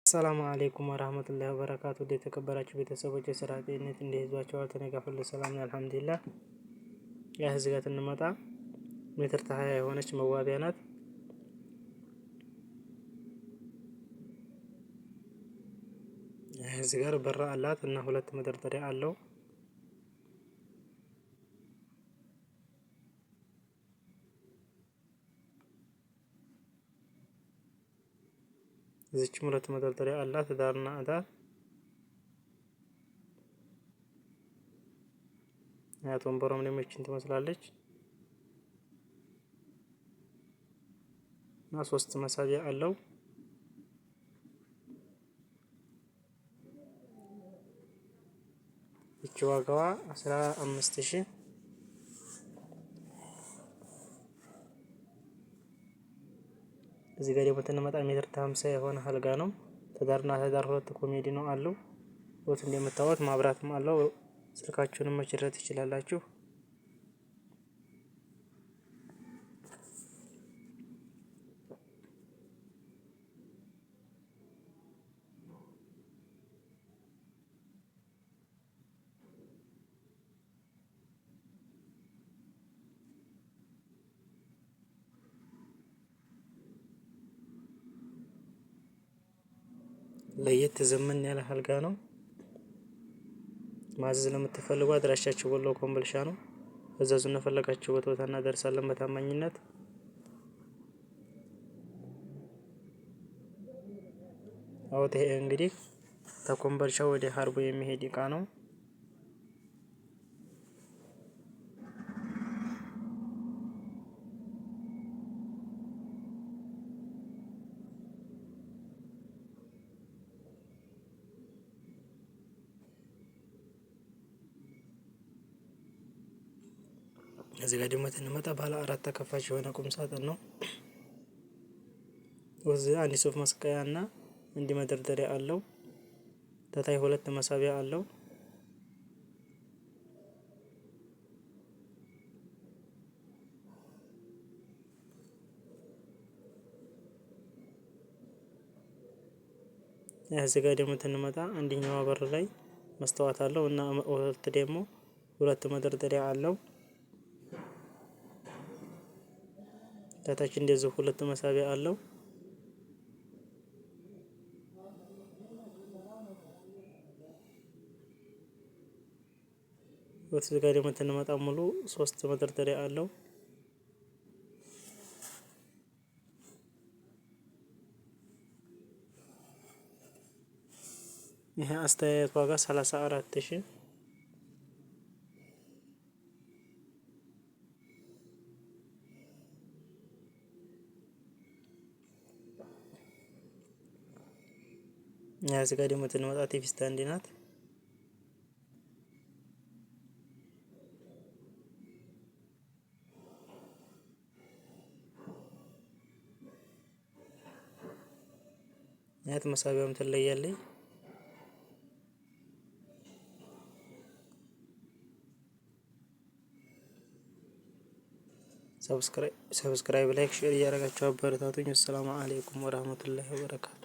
ሰላም አለይኩም ወራህመቱላሂ ወበረካቱ። የተከበራችሁ ቤተሰቦች የስራ ጤንነት እንደይዟቸው ተነጋፈል ሰላም ነው አልሐምዱሊላህ። ያ እዚህ ጋር እንመጣ ሜትር ከ20 የሆነች መዋቢያ ናት። እዚህ ጋር በር አላት እና ሁለት መደርደሪያ አለው። እዚች ሁለት መደርደሪያ አላት ዳርና ዳር። አያት ወንበሯም ለምችን ትመስላለች እና 3 መሳቢያ አለው። እቺ ዋጋዋ 15000። እዚህ ጋር ደግሞ ተነመጣ ሜትር ከ50 የሆነ አልጋ ነው። ተዳርና ተዳር ሁለት ኮሜዲ ነው አለው። ወጥ እንደምታዩት ማብራትም አለው። ስልካችሁንም መችረት ትችላላችሁ። ለየት ዘመን ያለ አልጋ ነው። ማዘዝ ለምትፈልጉ አድራሻችሁ ወሎ ኮምቦልቻ ነው። እዛዙን ፈለጋችሁ ቦታ እናደርሳለን በታማኝነት። አውት ይሄ እንግዲህ ከኮምቦልቻ ወደ ሀርቦ የሚሄድ እቃ ነው። እዚህ ጋር ደግሞ ተነመጣ ባለ 4 ተከፋች የሆነ ቁም ሳጥን ነው። እዚህ አንድ ሶፍ መስቀያና እንዲ መደርደሪያ አለው። ተታይ 2 መሳቢያ አለው። እዚህ ጋር ደግሞ ተነመጣ አንደኛው በር ላይ መስተዋት አለው እና ሁለት ደግሞ 2 መደርደሪያ አለው። ታች እንደዚህ 2 መሳቢያ አለው። ወጥቶ ጋር ደግሞ ተነመጣ ሙሉ 3 መደርደሪያ አለው። ይሄ አስተያየት ዋጋ 34000። እዚህ ጋር ደግሞ ተነመጣ ቲቪ ስታንድ ናት። ያት መሳቢያውም ትለያለች። ሰብስክራይብ ላይክ ሼር እያደረጋችሁ አበረታቱኝ። ሰላም አለይኩም ወራህመቱላሂ ወበረካቱ።